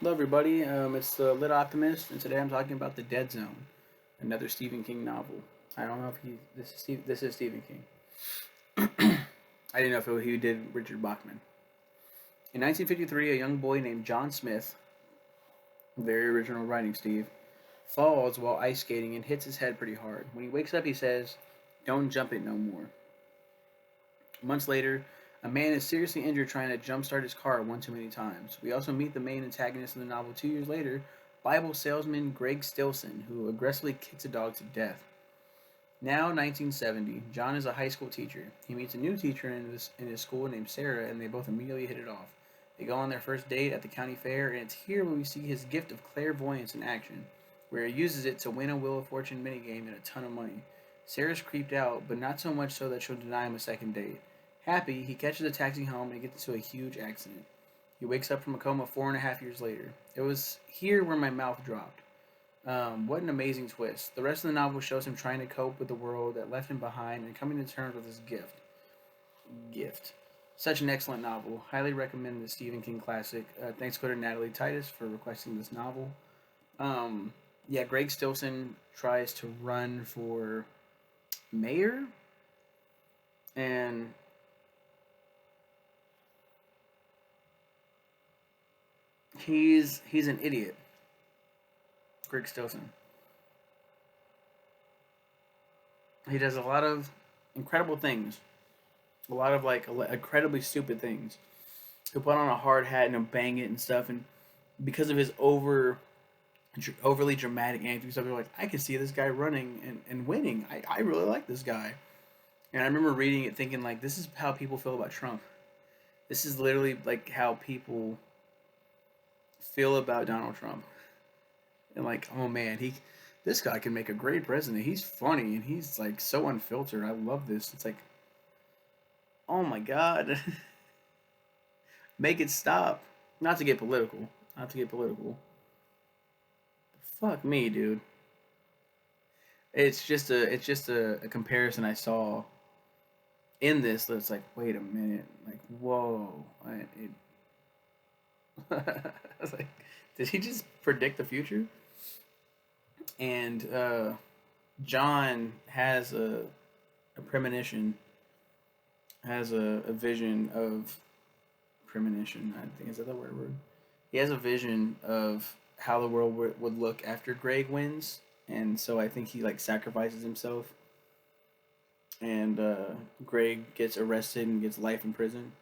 Hello, everybody. It's the Lit Optimist, and today I'm talking about The Dead Zone, another Stephen King novel. I don't know if this is Stephen King. I didn't know if he did Richard Bachman. In 1953, a young boy named John Smith, very original writing, Steve, falls while ice skating and hits his head pretty hard. When he wakes up, he says, "Don't jump it no more." Months later, a man is seriously injured trying to jumpstart his car one too many times. We also meet the main antagonist of the novel 2 years later, Bible salesman Greg Stilson, who aggressively kicks a dog to death. Now, 1970, John is a high school teacher. He meets a new teacher in his school named Sarah, and they both immediately hit it off. They go on their first date at the county fair, and it's here where we see his gift of clairvoyance in action, where he uses it to win a Wheel of Fortune minigame and a ton of money. Sarah's creeped out, but not so much so that she'll deny him a second date. Happy, he catches a taxi home and gets into a huge accident. He wakes up from a coma 4.5 years later. It was here where my mouth dropped. What an amazing twist. The rest of the novel shows him trying to cope with the world that left him behind and coming to terms with his gift. Gift. Such an excellent novel. Highly recommend the Stephen King classic. Thanks go to Natalie Titus for requesting this novel. Yeah, Greg Stilson tries to run for mayor, and he's an idiot. Greg Stilson. He does a lot of incredible things, a lot of like incredibly stupid things. He'll put on a hard hat and he'll bang it and stuff, and because of his overly dramatic antics, people are like, I can see this guy running and winning. I really like this guy. And I remember reading it thinking like, this is how people feel about Trump. This is literally like how people feel about Donald Trump. And like, oh man, this guy can make a great president. He's funny and he's like so unfiltered. I love this. It's like, oh my god, make it stop. Not to get political. Not to get political. Fuck me, dude. It's just a comparison I saw in this that's like, wait a minute, like whoa, I was like, did he just predict the future? And John has a premonition, has a vision of premonition. I think is that the word. He has a vision of how the world would look after Greg wins, and so I think he like sacrifices himself, and Greg gets arrested and gets life in prison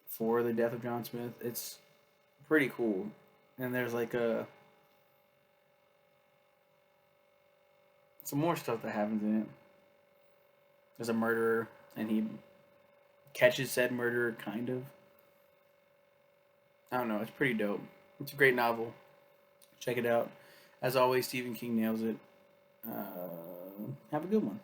for the death of John Smith. It's pretty cool, and there's like some more stuff that happens in it. There's a murderer, and he catches said murderer, kind of. I don't know. It's pretty dope. It's a great novel. Check it out. As always, Stephen King nails it. Have a good one.